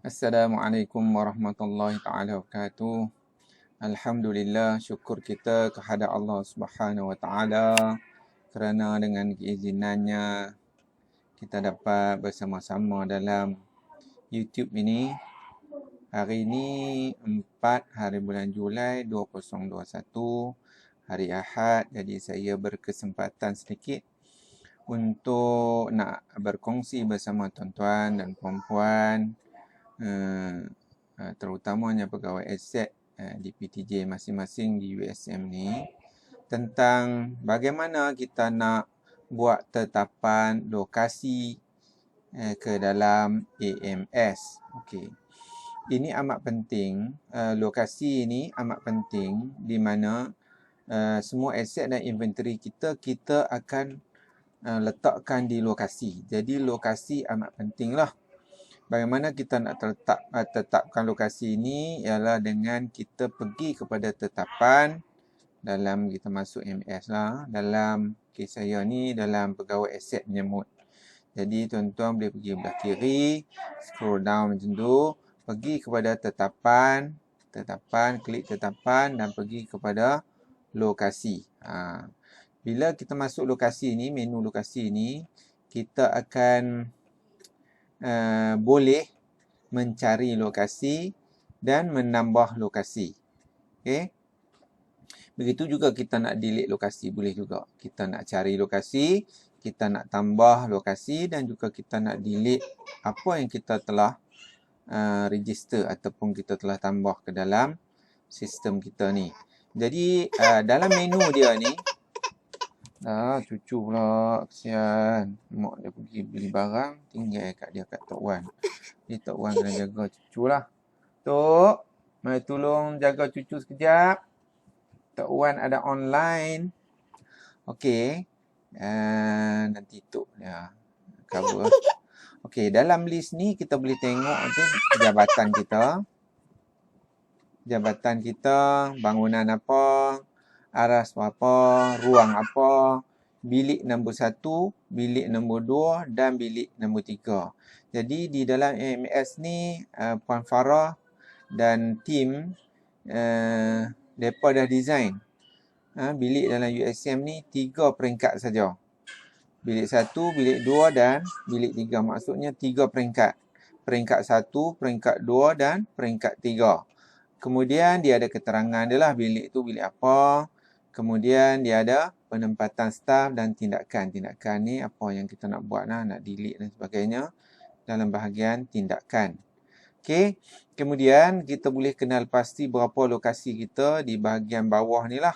Assalamualaikum warahmatullahi taala wabarakatuh. Alhamdulillah, syukur kita kehadap Allah Subhanahu wa taala kerana dengan keizinannya kita dapat bersama-sama dalam YouTube ini. Hari ini 4 hari bulan Julai 2021, hari Ahad. Jadi saya berkesempatan sedikit untuk nak berkongsi bersama tuan-tuan dan puan-puan, terutamanya pegawai aset di PTJ masing-masing di USM ni, tentang bagaimana kita nak buat tetapan lokasi ke dalam AMS. Okey. Ini amat penting, lokasi ini amat penting di mana semua aset dan inventory kita akan letakkan di lokasi. Jadi lokasi amat pentinglah. Bagaimana kita nak tetapkan lokasi ini ialah dengan kita pergi kepada tetapan dalam kita masuk MS lah. Dalam kes saya ni dalam pegawai aset menyemut. Jadi tuan-tuan boleh pergi belah kiri, scroll down macam tu, pergi kepada tetapan, klik tetapan dan pergi kepada lokasi. Bila kita masuk lokasi ni, menu lokasi ni, kita akan boleh mencari lokasi dan menambah lokasi. Okey. Begitu juga kita nak delete lokasi, boleh juga. Kita nak cari lokasi, kita nak tambah lokasi dan juga kita nak delete apa yang kita telah register ataupun kita telah tambah ke dalam sistem kita ni. Jadi dalam menu dia ni, cucu pula, kesian. Mak dia pergi beli barang, tinggal kat dia kat Tok Wan. Ni Tok Wan kena jaga cucu lah. Tok, mari tolong jaga cucu sekejap. Tok Wan ada online. Okey. Nanti Tok dia cover. Okey, dalam list ni kita boleh tengok tu jabatan kita. Jabatan kita, bangunan apa, aras apa, ruang apa, bilik nombor 1, bilik nombor 2 dan bilik nombor 3. Jadi di dalam AMS ni Puan Farah dan tim mereka dah design bilik dalam USM ni 3 peringkat saja. Bilik 1, bilik 2 dan bilik 3. Maksudnya 3 peringkat. Peringkat 1, peringkat 2 dan peringkat 3. Kemudian dia ada keterangan dia lah bilik tu bilik apa. Kemudian dia ada penempatan staf dan tindakan. Tindakan ni apa yang kita nak buat lah, nak delete dan sebagainya dalam bahagian tindakan. Okey. Kemudian kita boleh kenal pasti berapa lokasi kita di bahagian bawah ni lah.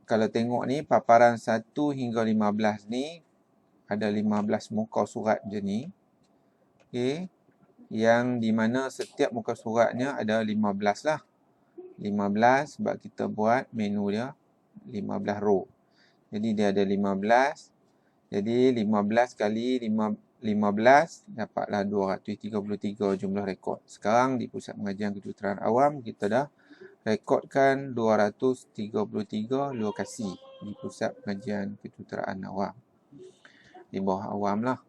Kalau tengok ni paparan 1 hingga 15 ni ada 15 muka surat je ni. Okey. Yang di mana setiap muka suratnya ada 15 lah. 15 sebab kita buat menu dia 15 row. Jadi dia ada 15. Jadi 15 kali 15 dapatlah 233 jumlah rekod. Sekarang di Pusat Pengajian Kejuruteraan Awam kita dah rekodkan 233 lokasi di Pusat Pengajian Kejuruteraan Awam. Di bawah awam lah.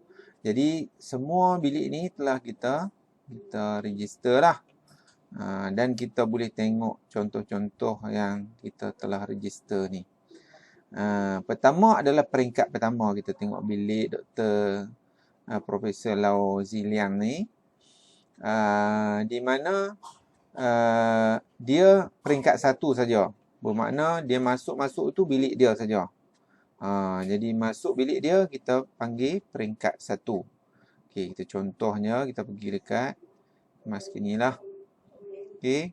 Jadi semua bilik ni telah kita register lah. Dan kita boleh tengok contoh-contoh yang kita telah register ni. Pertama adalah peringkat pertama, kita tengok bilik Dr. Profesor Lau Ziliang ni. Di mana dia peringkat 1 saja. Bermakna dia masuk tu bilik dia saja. Jadi masuk bilik dia kita panggil peringkat 1. Okey, kita contohnya kita pergi dekat kemas kini lah. Okey.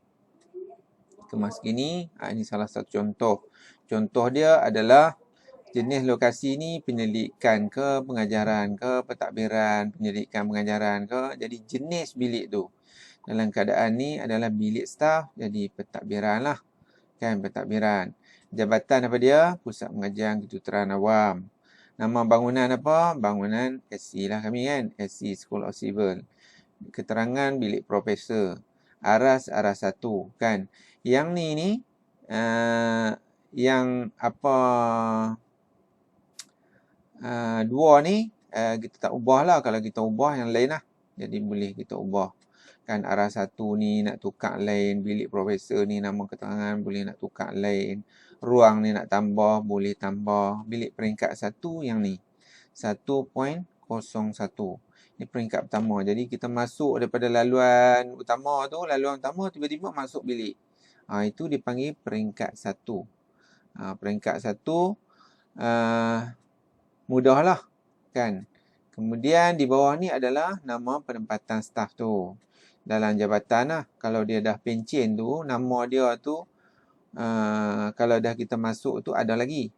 Kemas kini, ini salah satu contoh. Contoh dia adalah jenis lokasi ni penyelidikan ke, pengajaran ke, pentadbiran, penyelidikan pengajaran ke. Jadi jenis bilik tu. Dalam keadaan ni adalah bilik staf, jadi pentadbiran lah. Kan, pentadbiran. Jabatan apa dia? Pusat Pengajian Kejuruteraan Awam. Nama bangunan apa? Bangunan SC lah kami kan. SC School of Civil. Keterangan bilik profesor. Aras 1 kan. Yang ni yang apa 2 ni kita tak ubah lah. Kalau kita ubah yang lain lah. Jadi boleh kita ubah. Kan arah 1 ni nak tukar lain, bilik profesor ni nama keterangan boleh nak tukar lain. Ruang ni nak tambah, boleh tambah. Bilik peringkat 1 yang ni. 1.01. Ini peringkat pertama. Jadi kita masuk daripada laluan utama tu, laluan utama tiba-tiba masuk bilik. Itu dipanggil peringkat 1. Peringkat 1 mudahlah kan. Kemudian di bawah ni adalah nama penempatan staf tu. Dalam jabatan lah. Kalau dia dah pencen tu, nama dia tu kalau dah kita masuk tu ada lagi.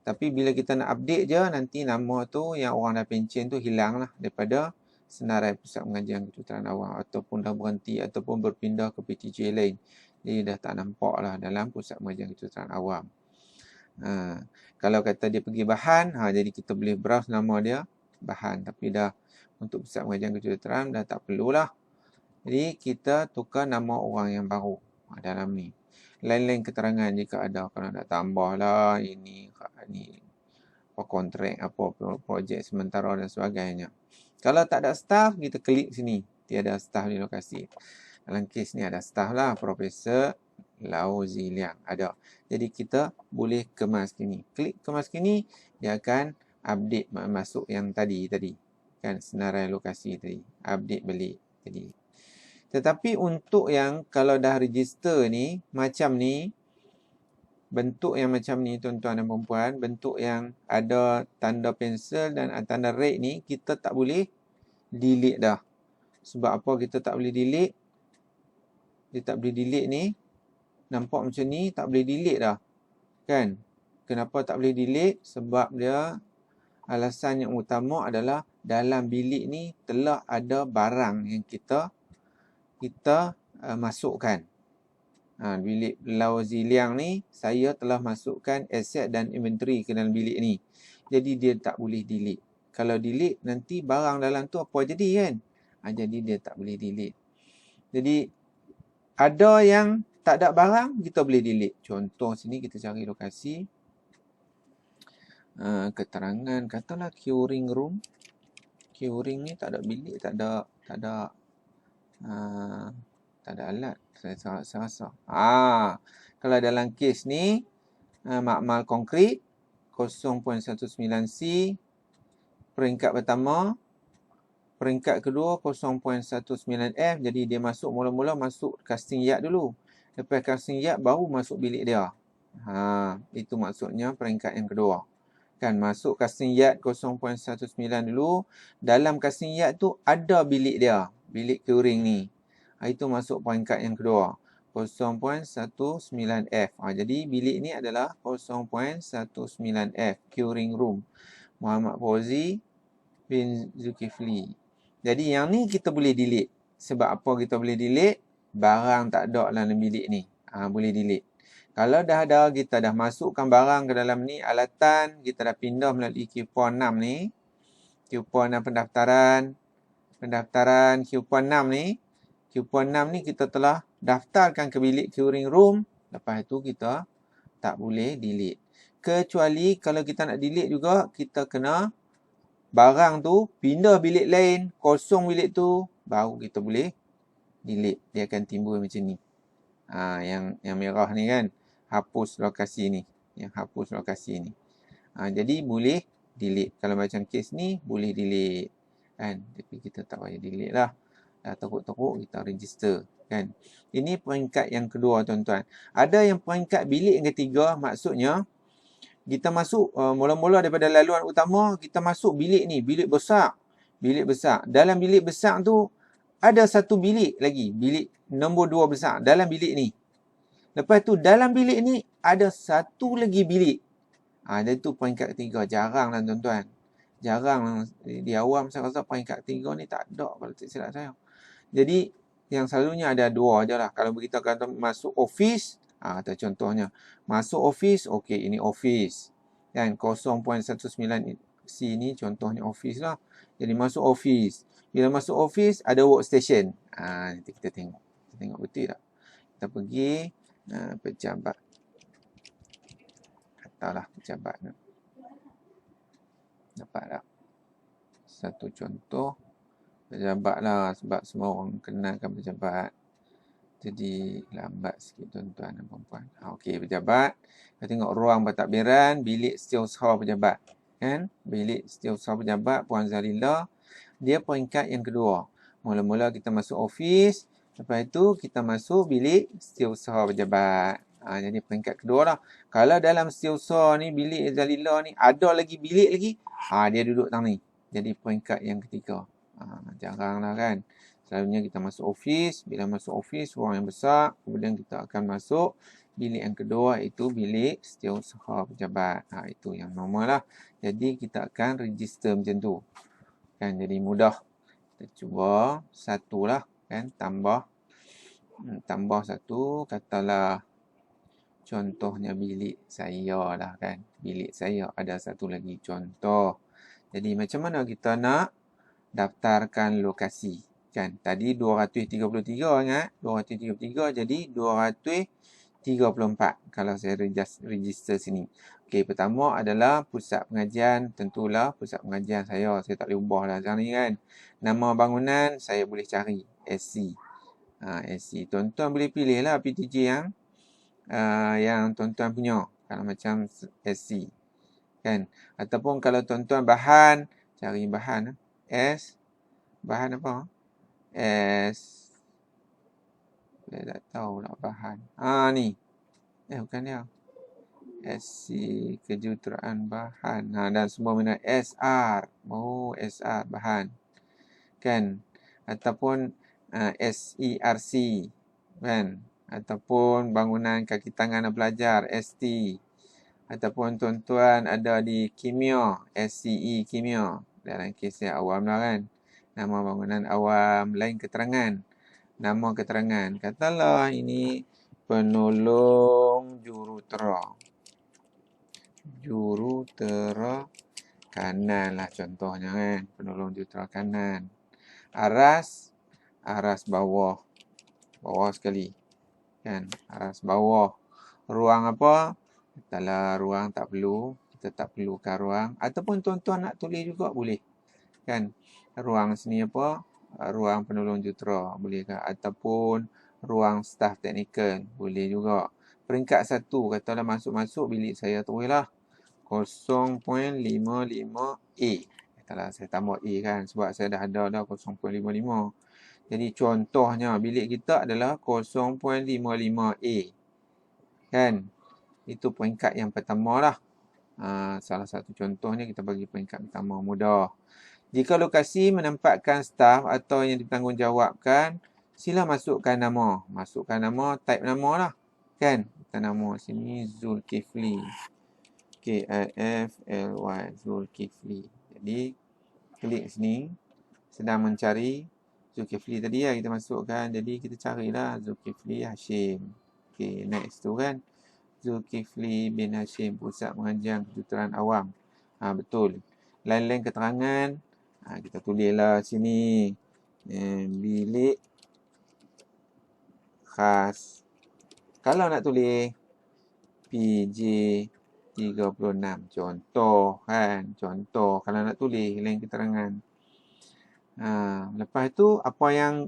Tapi bila kita nak update je, nanti nama tu yang orang dah pencen tu hilang lah daripada senarai pusat pengajian kejuruteraan awam, ataupun dah berhenti ataupun berpindah ke PTJ lain. Jadi dah tak nampak lah dalam pusat pengajian kejuruteraan awam. Kalau kata dia pergi bahan, jadi kita boleh browse nama dia bahan. Tapi dah untuk pusat pengajian kejuruteraan dah tak perlulah. Jadi kita tukar nama orang yang baru dalam ni. Lain-lain keterangan jika ada. Kalau nak tambah lah ini kontrak apa projek sementara dan sebagainya. Kalau tak ada staff, kita klik sini. Tiada staff di lokasi. Dalam kes ni ada staff lah. Profesor Lau Ziliang ada. Jadi kita boleh kemas sini. Klik kemas sini, dia akan update masuk yang tadi. Kan senarai lokasi tadi. Update balik tadi. Tetapi untuk yang kalau dah register ni, macam ni, bentuk yang macam ni tuan-tuan dan perempuan, bentuk yang ada tanda pensel dan tanda rate ni, kita tak boleh delete dah. Sebab apa kita tak boleh delete? Dia tak boleh delete ni. Nampak macam ni, tak boleh delete dah. Kan? Kenapa tak boleh delete? Sebab dia, alasan yang utama adalah dalam bilik ni telah ada barang yang kita masukkan. Bilik Lau Ziliang ni, saya telah masukkan aset dan inventory ke dalam bilik ni. Jadi dia tak boleh delete. Kalau delete, nanti barang dalam tu apa jadi kan? Jadi dia tak boleh delete. Jadi ada yang tak ada barang, kita boleh delete. Contoh sini kita cari lokasi. Keterangan, katalah curing room. Curing ni tak ada bilik, tak ada alat. Saya rasa. Kalau dalam kes ni, makmal konkrit 0.19C, peringkat pertama, peringkat kedua 0.19F. Jadi dia mula-mula masuk casting yard dulu. Lepas casting yard baru masuk bilik dia. Itu maksudnya peringkat yang kedua. Kan masuk casting yard 0.19 dulu. Dalam casting yard tu ada bilik dia. Bilik curing ni. Itu masuk peringkat yang kedua. 0.19F. Jadi bilik ni adalah 0.19F. Curing room. Muhammad Fauzi bin Zulkifli. Jadi yang ni kita boleh delete. Sebab apa kita boleh delete? Barang tak ada dalam bilik ni. Boleh delete. Kalau dah ada, kita dah masukkan barang ke dalam ni, alatan, kita dah pindah melalui Q6 ni. Q6 pendaftaran Q6 ni. Q6 ni kita telah daftarkan ke bilik curing room. Lepas tu kita tak boleh delete. Kecuali kalau kita nak delete juga, kita kena barang tu pindah bilik lain, kosong bilik tu, baru kita boleh delete. Dia akan timbul macam ni. Yang merah ni kan, hapus lokasi ni. Yang hapus lokasi ni. Jadi boleh delete. Kalau macam kes ni, boleh delete. Kan? Tapi kita tak payah delete lah. Dah teruk-teruk, kita register. Kan? Ini peringkat yang kedua, tuan-tuan. Ada yang peringkat bilik yang ketiga, maksudnya, kita masuk, mula-mula daripada laluan utama, kita masuk bilik ni. Bilik besar. Bilik besar. Dalam bilik besar tu, ada satu bilik lagi. Bilik nombor 2 besar. Dalam bilik ni. Lepas tu, dalam bilik ni, ada satu lagi bilik. Dan tu peringkat ketiga. Jarang lah, tuan-tuan. Jarang. Di awam, saya rasa peringkat ketiga ni tak ada. Kalau tak silap saya. Jadi, yang selalunya ada 2 je lah. Kalau kita kata masuk office, kata contohnya. Masuk office, okey, ini office. Dan 0.19C ni contohnya office lah. Jadi, masuk office. Bila masuk office, ada workstation. Nanti kita tengok. Kita tengok betul tak? Kita pergi pejabat. Katalah pejabat. Dapat tak? Satu contoh. Pejabat lah, sebab semua orang kenalkan pejabat. Jadi lambat sikit tuan-tuan dan puan-puan. Okey, pejabat. Kita tengok ruang pentadbiran, bilik setiausaha pejabat. Kan? Bilik setiausaha pejabat, Puan Zalila. Dia peringkat yang kedua. Mula-mula kita masuk ofis. Lepas itu kita masuk bilik setiausaha pejabat. Jadi peringkat kedua lah. Kalau dalam setiausaha ni, bilik Zalila ni, ada lagi bilik lagi. Dia duduk tang ni. Jadi peringkat yang ketiga. Jarang lah kan. Selalunya kita masuk ofis. Bila masuk ofis, ruang yang besar. Kemudian kita akan masuk bilik yang kedua, iaitu bilik setiausaha pejabat. Itu yang normal lah. Jadi kita akan register macam tu. Kan, jadi mudah. Kita cuba satu lah. Kan, tambah satu. Katalah contohnya bilik saya lah kan. Bilik saya ada satu lagi contoh. Jadi macam mana kita nak daftarkan lokasi? Kan, tadi 233 ingat. 233 jadi 234 kalau saya register sini. Okey, pertama adalah pusat pengajian. Tentulah pusat pengajian saya. Saya tak boleh ubah lah sekarang ni kan. Nama bangunan saya boleh cari. SC. SC. Tuan-tuan boleh pilih lah PTJ yang tuan-tuan punya. Kalau macam SC. Kan. Ataupun kalau tuan-tuan bahan, cari bahan. Bahan apa? Saya tak tahu nak bahan. Ni. Bukan dia. SC kejuruteraan bahan. Dan semua mana SR. SR bahan. Kan. Ataupun SERC. Kan. Ataupun bangunan kaki tangan pelajar. ST. Ataupun tuan-tuan ada di kimia. SCE kimia. Dalam kes yang awam lah kan. Nama bangunan awam, lain keterangan. Nama keterangan. Katalah ini penolong jurutera. Jurutera kanan lah contohnya kan. Penolong jurutera kanan. Aras bawah. Bawah sekali. Kan, aras bawah. Ruang apa? Katalah ruang tak perlu. Kita tak perlukan ruang. Ataupun tuan-tuan nak tulis juga boleh. Kan, ruang sini apa? Ruang penolong jurutera boleh ke? Ataupun ruang staf teknikal boleh juga. Peringkat 1 katalah masuk bilik saya tulislah 0.55A. Katalah saya tambah A kan sebab saya dah ada 0.55. Jadi contohnya bilik kita adalah 0.55A. Kan? Itu peringkat yang pertama lah. Salah satu contohnya kita bagi peringkat pertama, mudah. Jika lokasi menempatkan staf atau yang ditanggungjawabkan, sila masukkan nama. Masukkan nama, type nama lah. Kan? Kita nama sini Zulkifli. KIFLY. Zulkifli. Jadi, klik sini. Sedang mencari Zulkifli tadi lah kita masukkan. Jadi, kita carilah Zulkifli Hashim. Okey, next tu kan. Zulkifli bin Hashim, Pusat Pengajian Kejuruteraan Awam. Betul. Lain-lain keterangan. Kita tulislah sini. Bilik khas. Kalau nak tulis PJ 36. Contoh kan. Contoh. Kalau nak tulis lain keterangan. Lepas tu apa yang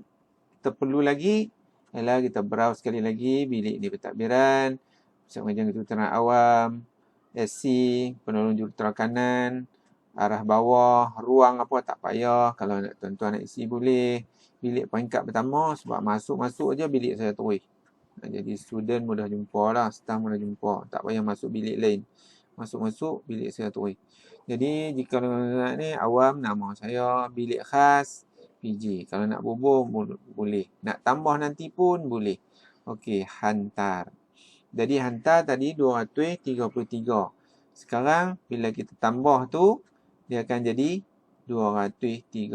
kita perlu lagi ialah kita browse sekali lagi bilik di pentadbiran, Pusat Pengajian Kejuruteraan Awam, SC, penolong jurutera kanan, arah bawah, ruang apa tak payah. Kalau nak tuan-tuan nak isi boleh. Bilik peringkat pertama sebab masuk-masuk je bilik saya tulis. Jadi student mudah jumpa lah, staff mudah jumpa. Tak payah masuk bilik lain. Masuk-masuk bilik saya tulis. Jadi jika nak ni awam, nama saya, bilik khas PJ. Kalau nak hubung boleh. Nak tambah nanti pun boleh. Okey, hantar. Jadi hantar tadi 233. Sekarang bila kita tambah tu, dia akan jadi 234.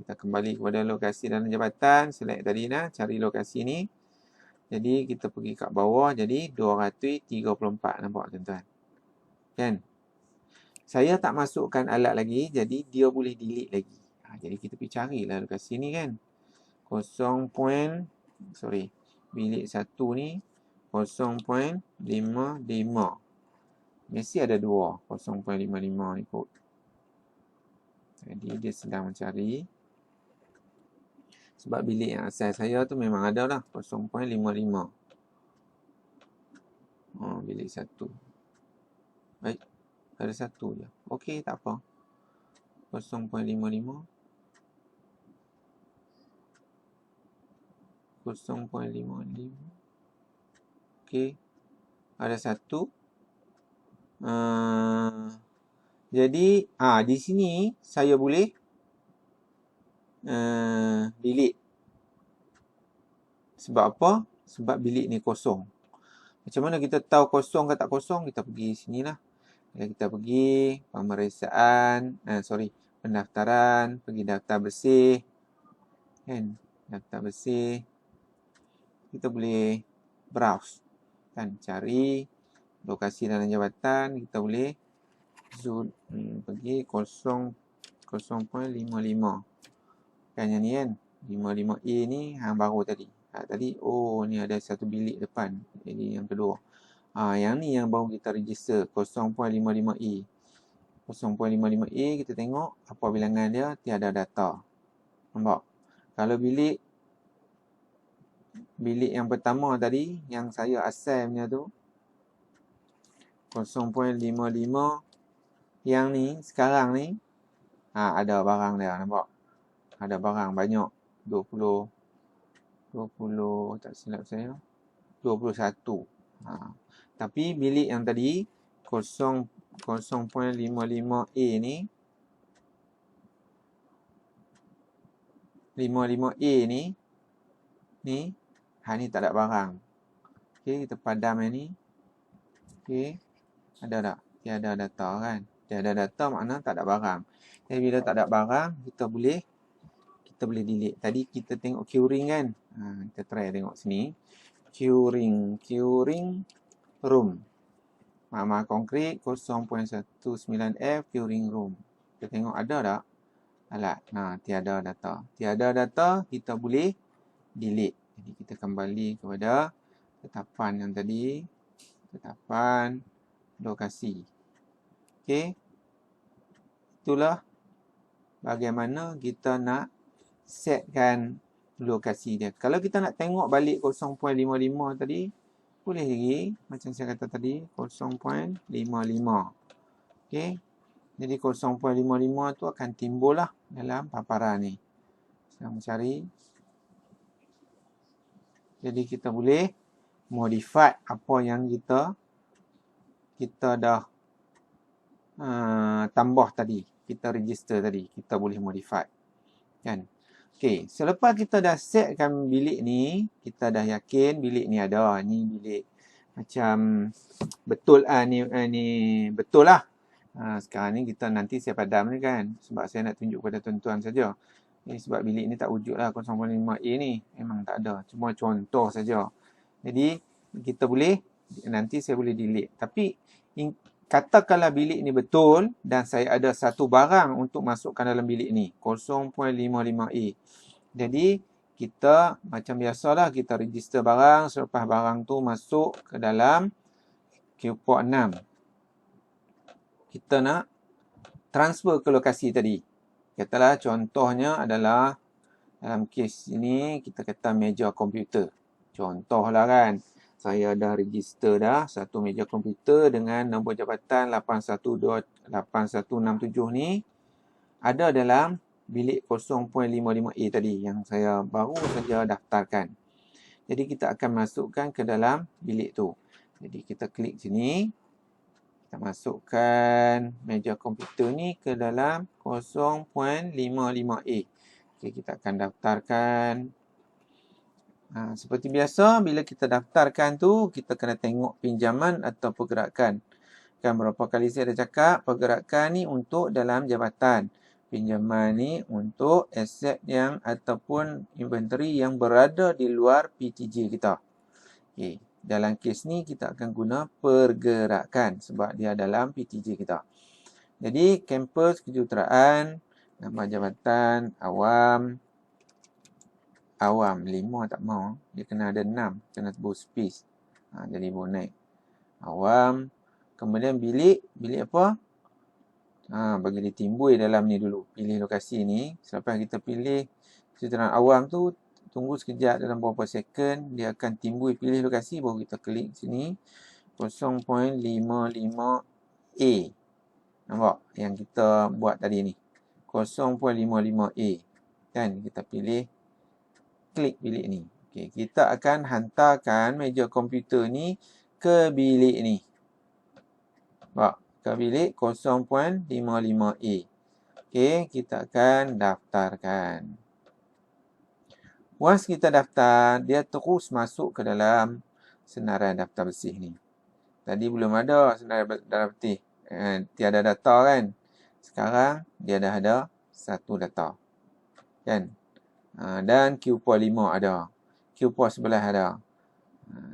Kita kembali kepada lokasi dalam jabatan. Select tadi cari lokasi ni. Jadi kita pergi kat bawah. Jadi 234. Nampak tuan-tuan? Kan? Saya tak masukkan alat lagi. Jadi dia boleh delete lagi. Jadi kita pergi carilah lokasi ni kan. Bilik 1 ni 0.55. Mesti ada 2. 0.55 ni kot. Jadi dia sedang mencari. Sebab bilik yang asal saya tu memang ada lah 0.55. Bilik 1. Baik, ada 1 je. Okey, tak apa. 0.55. 0.55. Okey. Ada 1. Jadi, di sini saya boleh delete. Sebab apa? Sebab bilik ni kosong. Macam mana kita tahu kosong ke tak kosong? Kita pergi sini lah. Kita pergi pendaftaran, pergi daftar bersih. Kan? Daftar bersih. Kita boleh browse. Kan? Cari lokasi dalam jabatan. Kita boleh pergi 0.55. Kan yang ni kan? 55A ni yang baru tadi. Tadi, ni ada satu bilik depan. Jadi yang kedua. Yang ni yang baru kita register 0.55A. 0.55A kita tengok apa bilangan dia, tiada data. Nampak? Kalau bilik yang pertama tadi, yang saya asal punya tu 0.55, yang ni sekarang ni ada barang dia, nampak? Ada barang banyak, 20 tak silap saya 21. Tapi bilik yang tadi 0.55A ni 55A ni ni tak ada barang. Okey, kita padam yang ni. Okey, ada tak? Tiada data kan? Tiada data makna tak ada barang. Jadi bila tak ada barang, kita boleh delete. Tadi kita tengok curing kan? Kita try tengok sini. Curing room. Mahkamah Konkrit 0.19F curing room. Kita tengok ada tak alat. Tiada data. Tiada data, kita boleh delete. Jadi kita kembali kepada tetapan yang tadi. Tetapan lokasi. Okey. Itulah bagaimana kita nak setkan lokasi dia. Kalau kita nak tengok balik 0.55 tadi, boleh lagi macam saya kata tadi 0.55. Okey. Jadi 0.55 tu akan timbul lah dalam paparan ni. Saya mencari. Jadi kita boleh modify apa yang kita dah tambah tadi, kita register tadi, kita boleh modify. Kan? Okey, selepas kita dah setkan bilik ni, kita dah yakin bilik ni ada. Ni bilik macam betul ni betul lah. Sekarang ni kita nanti saya padam ni kan, sebab saya nak tunjuk kepada tuan-tuan saja. Sebab bilik ni tak wujud lah 0.5A ni, memang tak ada. Cuma contoh saja. Jadi kita boleh, nanti saya boleh delete. Tapi katakanlah bilik ni betul dan saya ada satu barang untuk masukkan dalam bilik ni 0.55A. Jadi kita macam biasalah, kita register barang. Selepas barang tu masuk ke dalam Q-Port 6, kita nak transfer ke lokasi tadi. Katalah contohnya adalah dalam kes ini kita kata meja komputer. Contohlah kan, saya dah register dah satu meja komputer dengan nombor jabatan 8167 ni ada dalam bilik 0.55A tadi yang saya baru saja daftarkan. Jadi kita akan masukkan ke dalam bilik tu. Jadi kita klik sini. Kita masukkan meja komputer ni ke dalam 0.55A. Okey, kita akan daftarkan. Seperti biasa, bila kita daftarkan tu, kita kena tengok pinjaman atau pergerakan. Kan berapa kali saya dah cakap, pergerakan ni untuk dalam jabatan. Pinjaman ni untuk aset yang ataupun inventory yang berada di luar PTJ kita. Okay. Dalam kes ni kita akan guna pergerakan sebab dia dalam PTJ kita. Jadi kampus kejuruteraan, nama jabatan, awam 5 tak mau. Dia kena ada 6. Kena tebus space. Jadi boleh naik. Awam. Kemudian bilik apa? Bagi ditimbui dalam ni dulu. Pilih lokasi ni. Selepas kita pilih Secara awam tu, tunggu sekejap dalam beberapa second, dia akan timbul pilih lokasi, baru kita klik sini 0.55A. Nampak yang kita buat tadi ni 0.55A. Kan, kita pilih, klik bilik ni. Okay, kita akan hantarkan meja komputer ni ke bilik ni. Nampak, ke bilik 0.55A. Okay, kita akan daftarkan. Once kita daftar, dia terus masuk ke dalam senarai daftar bersih ni. Tadi belum ada senarai daftar bersih. Tiada data kan. Sekarang dia dah ada satu data. Kan. Dan Q4 5 ada. Q4 11 ada.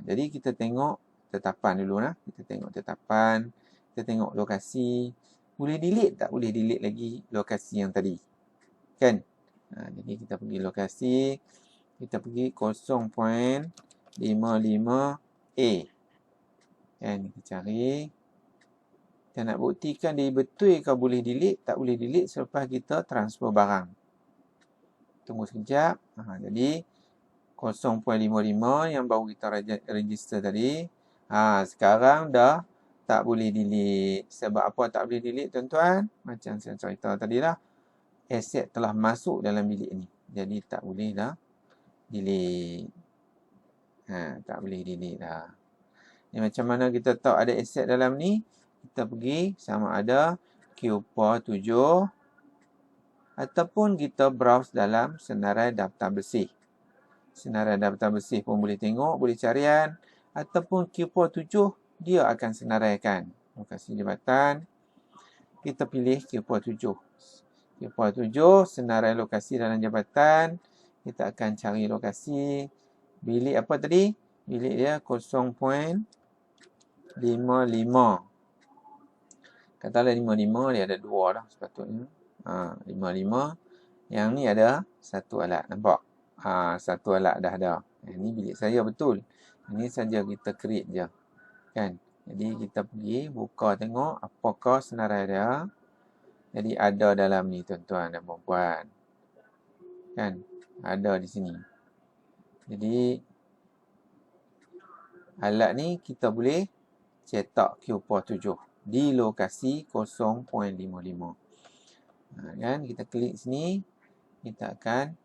Jadi kita tengok tetapan dulu lah. Kita tengok tetapan. Kita tengok lokasi. Boleh delete tak? Boleh delete lagi lokasi yang tadi. Kan. Jadi kita pergi lokasi. Kita pergi 0.55A. Kan, kita cari. Kita nak buktikan dia betul ke boleh delete, tak boleh delete selepas kita transfer barang. Tunggu sekejap. Jadi 0.55 yang baru kita register tadi. Sekarang dah tak boleh delete. Sebab apa tak boleh delete, tuan-tuan? Macam saya cerita tadi lah. Aset telah masuk dalam bilik ni. Jadi tak boleh dah delete. Tak boleh delete dah. Ni macam mana kita tahu ada aset dalam ni? Kita pergi sama ada Q4 7 ataupun kita browse dalam senarai daftar bersih. Senarai daftar bersih pun boleh tengok, boleh carian. Ataupun Q4 7 dia akan senaraikan lokasi jabatan. Kita pilih Q4 7. Q4 7 senarai lokasi dalam jabatan. Kita akan cari lokasi. Bilik apa tadi? Bilik dia 0.55. Katalah 55, dia ada dua dah sepatutnya. 55. Yang ni ada satu alat. Nampak? Satu alat dah ada. Ini bilik saya betul. Ini saja kita create je. Kan? Jadi kita pergi buka tengok apakah senarai dia. Jadi ada dalam ni tuan-tuan dan puan-puan. Kan? Ada di sini. Jadi alat ni kita boleh cetak Q4 7 di lokasi 0.55. Kan? Kita klik sini. Kita akan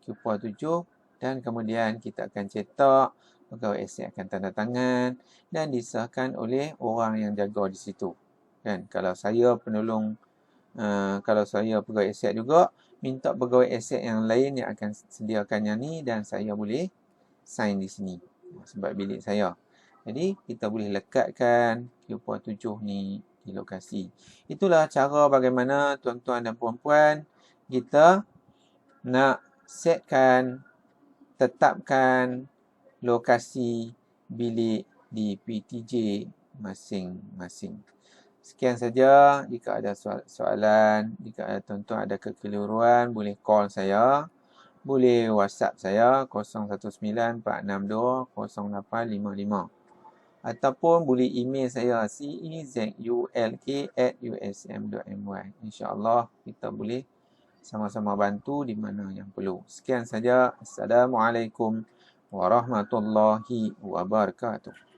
Q4 7 dan kemudian kita akan cetak. Pegawai aset akan tanda tangan dan disahkan oleh orang yang jaga di situ. Kan? Kalau saya penolong, kalau saya pegawai aset juga, minta pegawai aset yang lain yang akan sediakan yang ni dan saya boleh sign di sini. Sebab bilik saya. Jadi, kita boleh lekatkan Q4 7 ni di lokasi. Itulah cara bagaimana tuan-tuan dan puan-puan kita nak setkan, tetapkan lokasi bilik di PTJ masing-masing. Sekian saja. Jika ada soalan, jika ada tuan-tuan ada kekeliruan, boleh call saya. Boleh WhatsApp saya 019-462-0855. Ataupun boleh email saya cezulk@usm.my. InsyaAllah kita boleh sama-sama bantu di mana yang perlu. Sekian saja. Assalamualaikum warahmatullahi wabarakatuh.